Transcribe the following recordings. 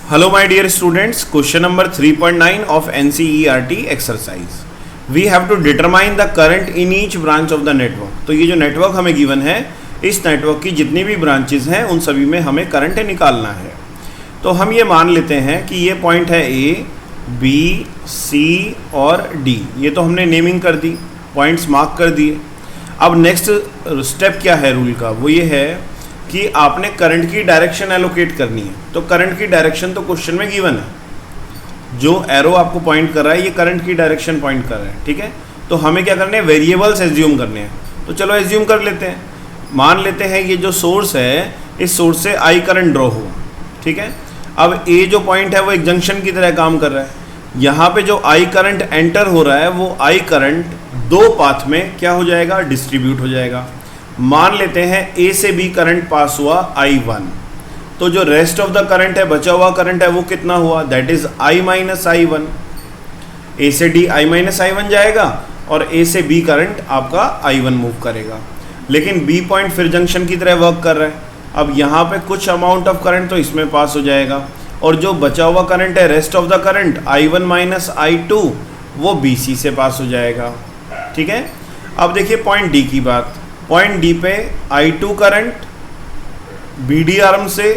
Hello my dear students, question number 3.9 of NCERT exercise. We have to determine the current in each branch of the network. तो ये जो network हमें given है, इस network की जितनी भी ब्रांचेस हैं उन सभी में हमें करंट निकालना है। तो हम ये मान लेते हैं कि ये पॉइंट है A, B, C और D। ये तो हमने नेमिंग कर दी, पॉइंट्स मार्क कर दिए। अब नेक्स्ट स्टेप क्या है रूल का, वो ये है कि आपने करंट की डायरेक्शन एलोकेट करनी है। तो करंट की डायरेक्शन तो क्वेश्चन में गिवन है, जो एरो आपको पॉइंट कर रहा है ये करंट की डायरेक्शन पॉइंट कर रहा है, ठीक है। तो हमें क्या करने हैं, वेरिएबल्स एज्यूम करने हैं। तो चलो एज्यूम कर लेते हैं, मान लेते हैं ये जो सोर्स है, इस सोर्स से आई करंट ड्रॉ हुआ, ठीक है। अब ए जो पॉइंट है वो एक जंक्शन की तरह काम कर रहा है। यहाँ पे जो आई करंट एंटर हो रहा है वो आई करंट दो पाथ में क्या हो जाएगा, डिस्ट्रीब्यूट हो जाएगा। मान लेते हैं ए से बी करंट पास हुआ I1, तो जो रेस्ट ऑफ द करंट है, बचा हुआ करंट है, वो कितना हुआ, that is I minus I1। ए से डी I माइनस I1 जाएगा और ए से बी करंट आपका I1 मूव करेगा। लेकिन बी पॉइंट फिर जंक्शन की तरह वर्क कर रहा है। अब यहाँ पे कुछ अमाउंट ऑफ करंट तो इसमें पास हो जाएगा और जो बचा हुआ करंट है, rest of the current I1 minus I2, वो BC से पास हो जाएगा, ठीक है। अब देखिए पॉइंट डी की बात। पॉइंट डी पे I2 करंट BD आर्म से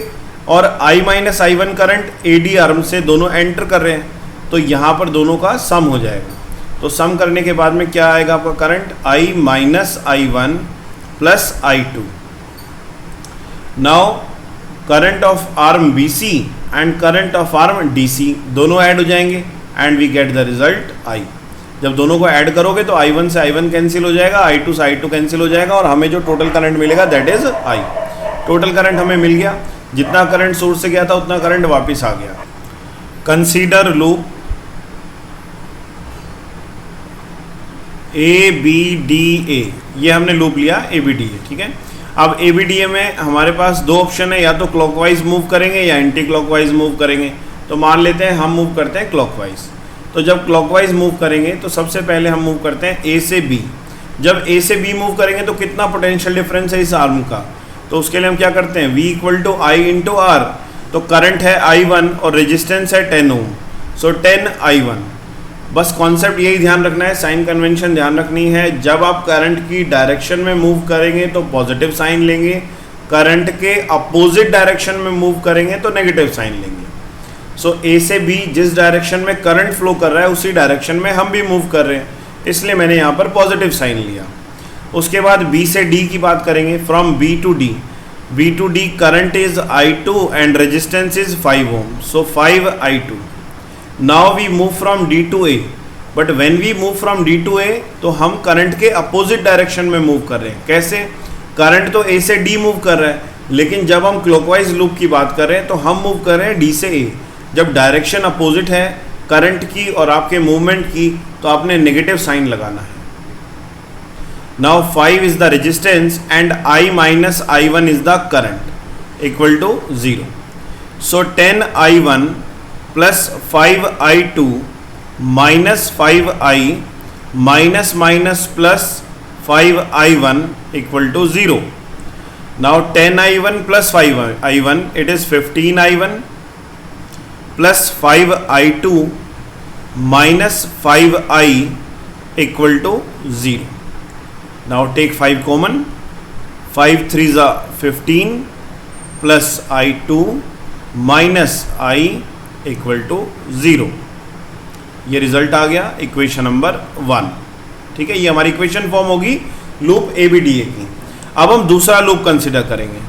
और I minus I1 current AD arm से दोनों एंटर कर रहे हैं, तो यहाँ पर दोनों का सम हो जाएगा। तो सम करने के बाद में क्या आएगा आपका current, I minus I1 plus I2। Now current of arm BC and current of arm DC दोनों ऐड हो जाएंगे and we get the result I। जब दोनों को ऐड करोगे तो I1 से I1 कैंसिल हो जाएगा, I2 से I2 कैंसिल हो जाएगा और हमें जो टोटल करंट मिलेगा that is I। Total current हमें मिल गया, जितना करंट सोर्स से गया था उतना करंट वापस आ गया। कंसीडर लूप ABDA, ये हमने लूप लिया ABDA, ठीक है। अब ABDA में हमारे पास दो ऑप्शन है, या तो क्लॉकवाइज मूव करेंगे या एंटी क्लॉकवाइज मूव करेंगे। तो मान लेते हैं हम मूव करते हैं क्लॉकवाइज। तो जब क्लॉकवाइज मूव करेंगे तो सबसे पहले हम मूव करते हैं A से B। जब A से B मूव करेंगे तो कितना पोटेंशियल डिफरेंस है इस आर्म का, तो उसके लिए हम क्या करते हैं, V equal to I into R। तो करंट है I1 और रेजिस्टेंस है 10 ओम, सो 10 I1। बस कॉन्सेप्ट यही ध्यान रखना है, साइन कन्वेंशन ध्यान रखनी है। जब आप करंट की डायरेक्शन में मूव करेंगे तो पॉजिटिव साइन लेंगे, करंट के अपोजिट डायरेक्शन में मूव करेंगे तो नेगेटिव साइन लेंगे। सो A से B जिस डायरेक्शन में करंट फ्लो कर रहा है उसी डायरेक्शन में हम भी मूव कर रहे हैं, इसलिए मैंने यहाँ पर पॉजिटिव साइन लिया। उसके बाद B से D की बात करेंगे, from B to D। B to D current is I2 and resistance is 5 ohm, so 5 I2। Now we move from D to A, but when we move from D to A तो हम current के opposite direction में move कर रहे हैं। कैसे, current तो A से D मूव कर रहा है, लेकिन जब हम क्लॉकवाइज लूप की बात कर रहे हैं तो हम मूव कर रहे हैं D से A। जब डायरेक्शन अपोजिट है करंट की और आपके मूवमेंट की तो आपने नेगेटिव साइन लगाना है। Now 5 is the resistance and I minus I1 is the current equal to 0। So 10 I1 plus 5 I2 minus 5 I minus minus plus 5 I1 equal to 0। Now 10 I1 plus 5 I1 it is 15 I1 plus 5 I2 minus 5 I equal to 0। Now take 5 common, 5 3 ज़ा 15 plus I2 minus I equal to 0। ये result आ गया equation number 1, ठीक है। ये हमारी equation form होगी loop ABDA की। अब हम दूसरा लूप कंसीडर करेंगे।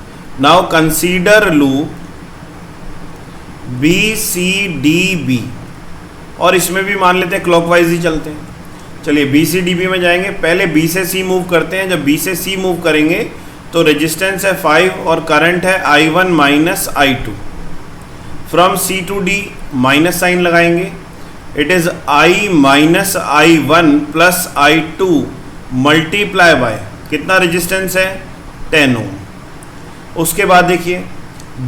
नाउ कंसीडर लूप BCDB, और इसमें भी मान लेते हैं क्लॉकवाइज ही चलते हैं। चलिए BCDB में जाएंगे, पहले B से C मूव करते हैं। जब B से C मूव करेंगे तो रेजिस्टेंस है 5 और करंट है I1 minus I2। From C to D minus sign लगाएंगे, it is I minus I1 plus I2 multiply by कितना रेजिस्टेंस है, 10 ओम। उसके बाद देखिए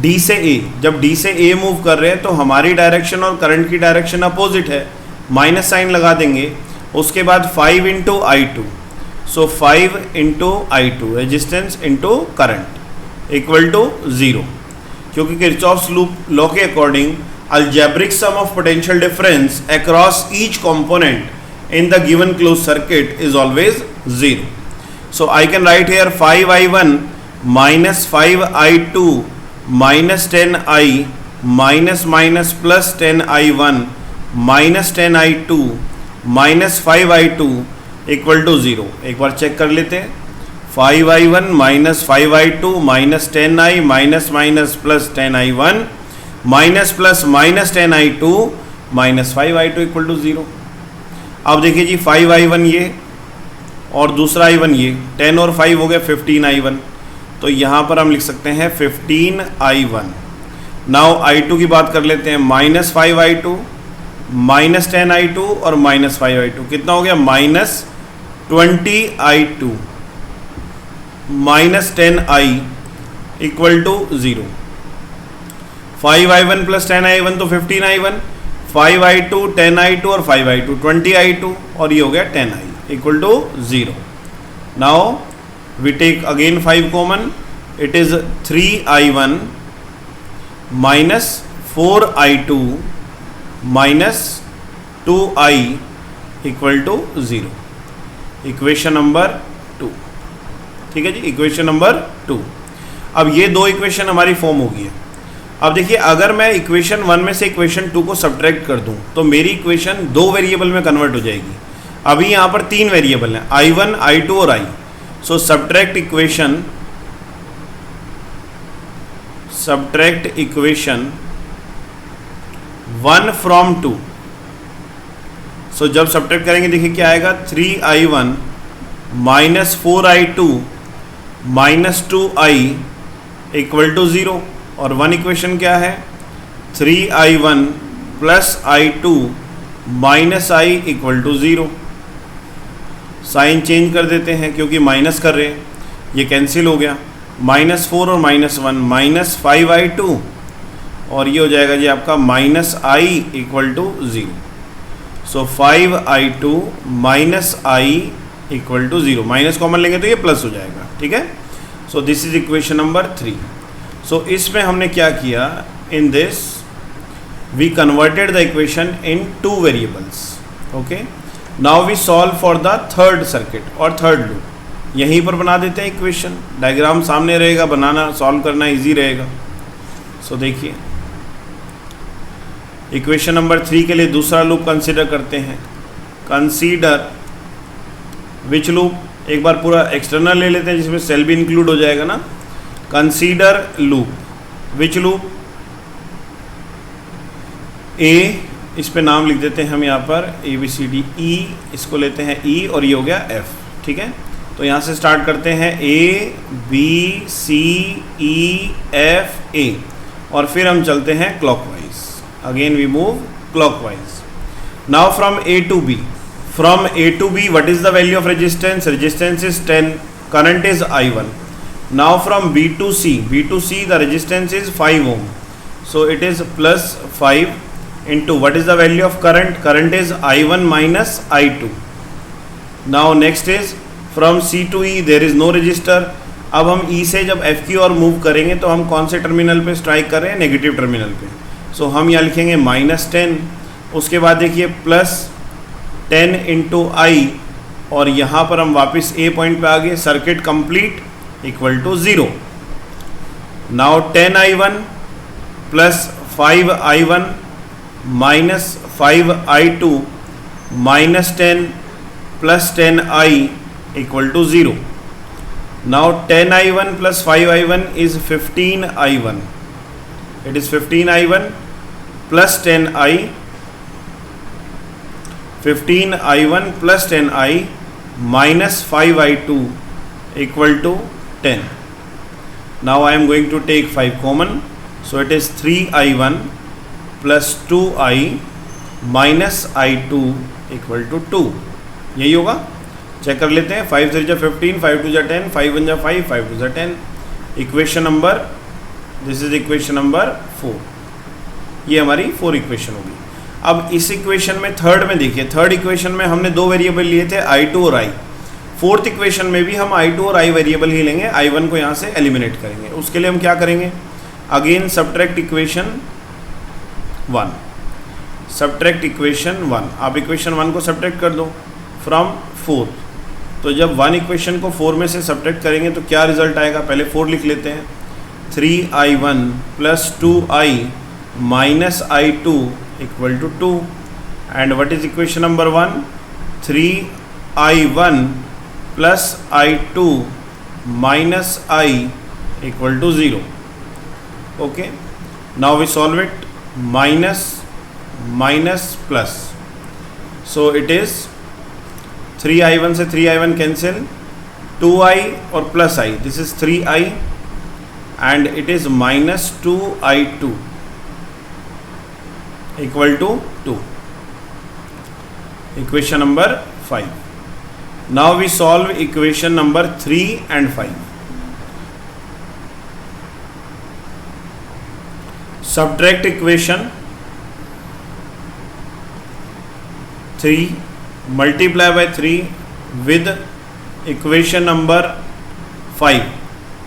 D से A, जब D से A मूव कर रहे हैं तो हमारी डायरेक्शन और करंट की डायरेक्शन अपोजिट है, माइनस साइन लगा देंगे। उसके बाद 5 into I2, so 5 into I2 resistance into current equal to 0, क्योंकि किरचॉफ्स लूप लॉ के according algebraic sum of potential difference across each component in the given closed circuit is always 0. So I can write here 5i1 minus 5i2 minus 10i minus plus 10i1 minus 10i2 minus 5i2 equal to 0. एक बार check कर लेते हैं. 5i1 minus 5i2 minus 10i minus plus 10i1 minus plus minus 10i2 minus 5i2 equal to 0. अब देखिए जी 5i1 ये और दूसरा i1 ये, 10 और 5 हो गया 15i1. तो यहाँ पर हम लिख सकते हैं 15i1. नाउ i2 की बात कर लेते हैं. माइनस 5i2 माइनस 10i2 और माइनस 5i2 कितना हो गया? Minus 20i2 minus 10i equal to 0. 5i1 plus 10i1 तो 15i1, 5i2 10i2 और 5i2 20i2 और ये हो गया 10i equal to 0. Now we take again 5 common. It is 3i1 minus 4i2 minus 2i equal to 0. Equation number 2. ठीक है जी, equation number 2. अब ये दो इक्वेशन हमारी फॉर्म होगी. अब देखिए अगर मैं इक्वेशन 1 में से इक्वेशन 2 को सब्ट्रैक्ट कर दूं तो मेरी इक्वेशन 2 वेरिएबल में कन्वर्ट हो जाएगी. अभी यहाँ पर 3 वेरिएबल हैं, i1 i2 और i. So subtract equation 1 from 2. सो जब सब्ट्रैक्ट करेंगे देखिए क्या आएगा? 3i1 minus 4i2 minus 2i equal to 0. और 1 इक्वेशन क्या है? 3i1 plus i2 minus i equal to 0. Sign change कर देते हैं क्योंकि माइनस कर रहे हैं, ये कैंसिल हो गया. माइनस 4 और माइनस 1 माइनस 5i2 और ये हो जाएगा जी आपका minus i equal to 0. So 5i2 minus i equal to 0. Minus common लेंगे तो ये प्लस हो जाएगा. ठीक है. So this is equation number 3. So इसमें हमने क्या किया? In this we converted the equation in 2 variables. Okay. Now we solve for the third circuit और थर्ड लूप. यहीं पर बना देते हैं इक्वेशन. डायग्राम सामने रहेगा, बनाना सॉल्व करना इजी रहेगा. सो देखिए इक्वेशन नंबर 3 के लिए दूसरा लूप कंसीडर करते हैं. कंसीडर विच लूप? एक बार पूरा एक्सटर्नल ले लेते हैं जिसमें सेल भी इंक्लूड हो जाएगा ना. Consider loop. Which loop? ए, इस पे नाम लिख देते हैं हम यहाँ पर ABCD. E इसको लेते हैं E और ये हो गया F. ठीक है. तो यहाँ से स्टार्ट करते हैं ABCEFA और फिर हम चलते हैं clockwise. Again we move clockwise. Now from A to B. From A to B, what is the value of resistance? Resistance is 10. Current is I1. Now from B to C. B to C, the resistance is 5 ohm. So it is plus 5 into what is the value of current? Current is I1 minus I2. Now next is from C to E. There is no resistor. अब हम E से जब F की ओर move करेंगे तो हम कौन से टर्मिनल पे स्ट्राइक कर रहे हैं? नेगेटिव टर्मिनल पे. सो हम यहाँ लिखेंगे माइनस 10. उसके बाद देखिए प्लस 10 इंटू आई और यहाँ पर हम वापस ए पॉइंट पे आ गए. Circuit complete equal to 0. Now 10i1 plus 5i1 minus 5i2 minus 10 plus 10i equal to 0. Now 10i1 plus 5i1 is 15i1. It is 15i1 plus 10i. 15i1 plus 10i minus 5i2 equal to 10. Now I am going to take 5 common. So it is 3i1 plus 2i minus i2 equal to 2. यही होगा. Check कर लेते हैं. 5 3 जा 15, 5 2 जा 10, 5 1 जा 5, 5 2 जा 10. Equation number, this is equation number 4. ये हमारी 4 इक्वेशन होगी. अब इस इक्वेशन में थर्ड में देखिए, थर्ड इक्वेशन में हमने 2 वेरिएबल लिए थे I2 और I. फोर्थ इक्वेशन में भी हम I2 और I वेरिएबल ही लेंगे. I1 को यहाँ से एलिमिनेट करेंगे. उसके लिए हम क्या करेंगे? Again subtract equation 1. Subtract equation 1. आप इक्वेशन 1 को सब्ट्रैक्ट कर दो फ्रॉम 4. तो जब 1 इक्वेशन को 4 में से सब्ट्रैक्ट करेंगे तो क्या रिजल्ट आएगा, पहले 4 लिख लेते हैं. 3i1 plus 2i minus i2 equal to 2. And what is equation number 1? 3i1 plus i2 minus i equal to 0. Okay, now we solve it. Minus plus, so it is 3i1 से 3i1 cancel, 2i और plus i, this is 3i and it is minus 2i2 equal to 2. Equation number 5. Now we solve equation number 3 and 5. Subtract equation 3 multiply by 3 with equation number 5.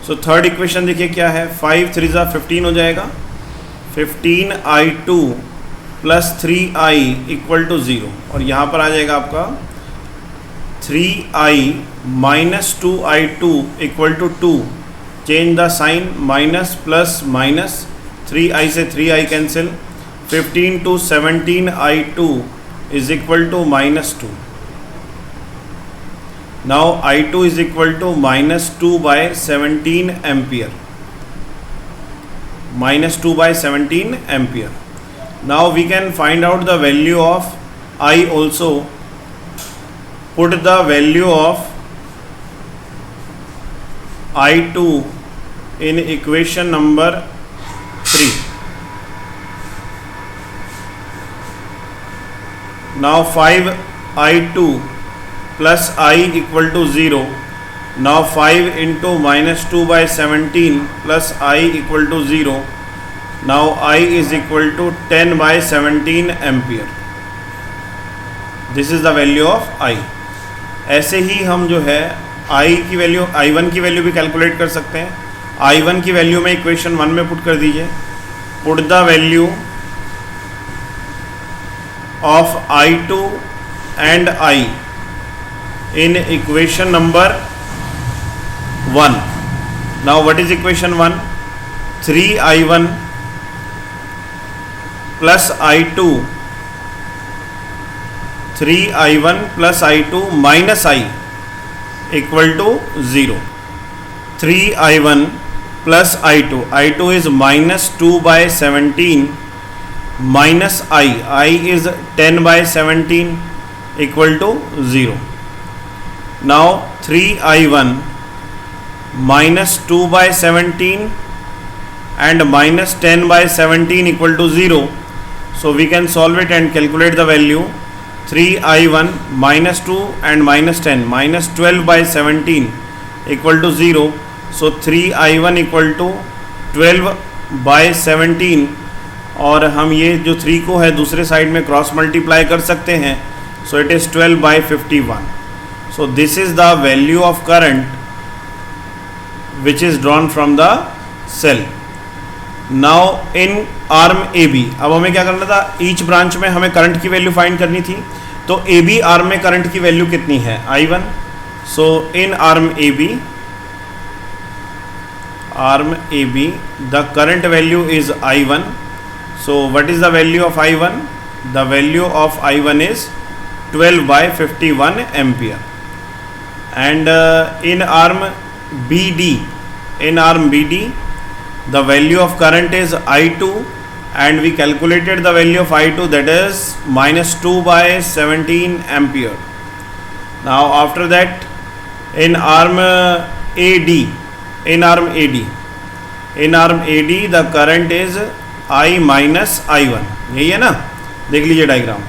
So third equation देखिए क्या है, 5 3 जा 15 हो जाएगा. 15i2 plus 3i equal to 0. और यहाँ पर आ जाएगा आपका 3i minus 2i2 equal to 2. Change the sign, minus plus minus, 3i से 3i cancel. 15 to 17i2 is equal to minus 2. Now i2 is equal to minus 2 by 17 ampere. Minus 2 by 17 ampere. Now we can find out the value of I also. Put the value of I2 in equation number 3. Now 5i2 plus I equal to 0. Now 5 into minus 2 by 17 plus I equal to 0. Now I is equal to 10 by 17 ampere. This is the value of I. ऐसे ही हम जो है I की value, I1 की value भी calculate कर सकते हैं. I1 की वैल्यू में इक्वेशन 1 में पुट कर दीजिए. Put the value of I2 and I in equation number 1. Now what is equation 1? 3i1 plus I2, 3i1 plus I2 minus I equal to 0. 3i1 plus I2, I2 is minus 2 by 17 minus I is 10 by 17 equal to 0. Now 3i1 minus 2 by 17 and minus 10 by 17 equal to 0. So we can solve it and calculate the value. 3i1 minus 2 and minus 10 minus 12 by 17 equal to 0. So 3i1 equal to 12 by 17. और हम ये जो 3 को है दूसरे side में cross multiply कर सकते हैं. So it is 12 by 51. So this is the value of current which is drawn from the cell. Now in arm A B, अब हमें क्या करना था, ईच ब्रांच में हमें करंट की वैल्यू फाइंड करनी थी. तो ए बी आर्म में करंट की वैल्यू कितनी है, I1. So in arm A B, the current value is I1. So what is the value of I1? The value of I1 is 12 by 51 ampere. And in arm BD, the value of current is I2, and we calculated the value of I2, that is minus 2 by 17 ampere. Now after that, in arm AD, the current is I minus I1. यही है ना, देख लीजिए diagram.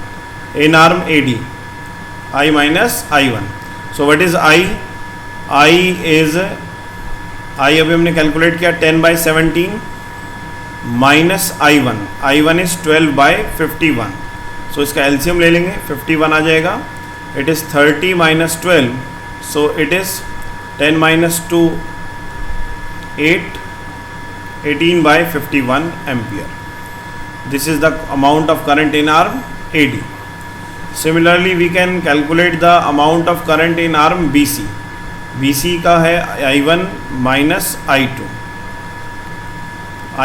In arm AD, I minus I1. So what is I? I is, I अभी हमने calculate किया 10 by 17 minus I1. I1 is 12 by 51. सो इसका LCM ले लेंगे, 51 आ जाएगा. It is 30 minus 12. So it is 10 minus 2 8, 18 by 51 ampere. This is the amount of current in arm AD. Similarly, we can calculate the amount of current in arm BC. BC का है I1 minus I2.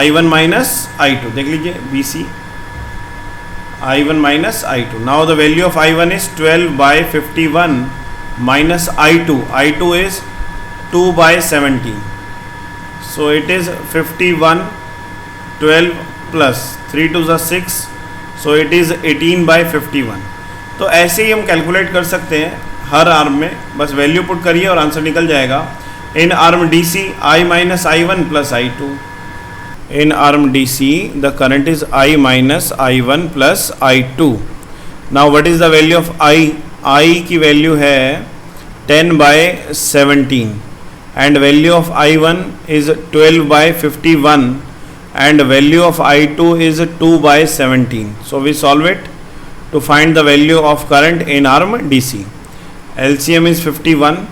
I1 minus I2. देख लीजिए BC I1 minus I2. Now the value of I1 is 12 by 51 minus I2. I2 is 2 by 17. So it is 51, 12 plus 3 to the 6. So it is 18 by 51. तो ऐसे ही हम calculate कर सकते हैं हर arm में, बस वैल्यू पुट करिए और आंसर निकल जाएगा. इन arm DC I minus I1 plus I2. In arm DC the current is I minus I1 plus I2. Now what is the value of I? I की वैल्यू है 10 by 17 and value of I1 is 12 by 51 and value of I2 is 2 by 17. So we solve it to find the value of current in arm DC. LCM is 51.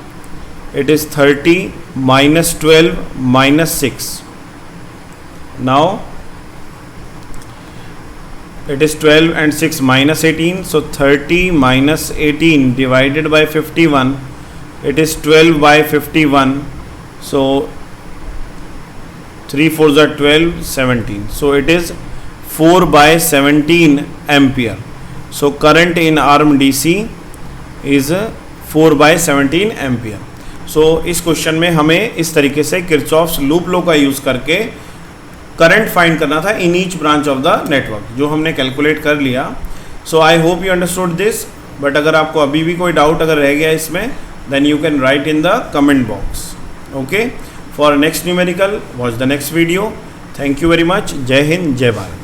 It is 30 minus 12 minus 6. Now it is 12 and 6 minus 18. So 30 minus 18 divided by 51. It is 12 by 51. So 3 4s are 12, 17. So it is 4 by 17 ampere. So current in arm DC is 4 by 17 ampere. So इस question में हमें इस तरीके से Kirchhoff's loop law का use करके current find करना था in each branch of the network, जो हमने कैलकुलेट कर लिया. So I hope you understood this. But अगर आपको अभी भी कोई डाउट अगर रह गया इसमें, then you can write in the comment box. Okay, for next numerical watch the next video. Thank you very much. जय हिंद, जय भारत.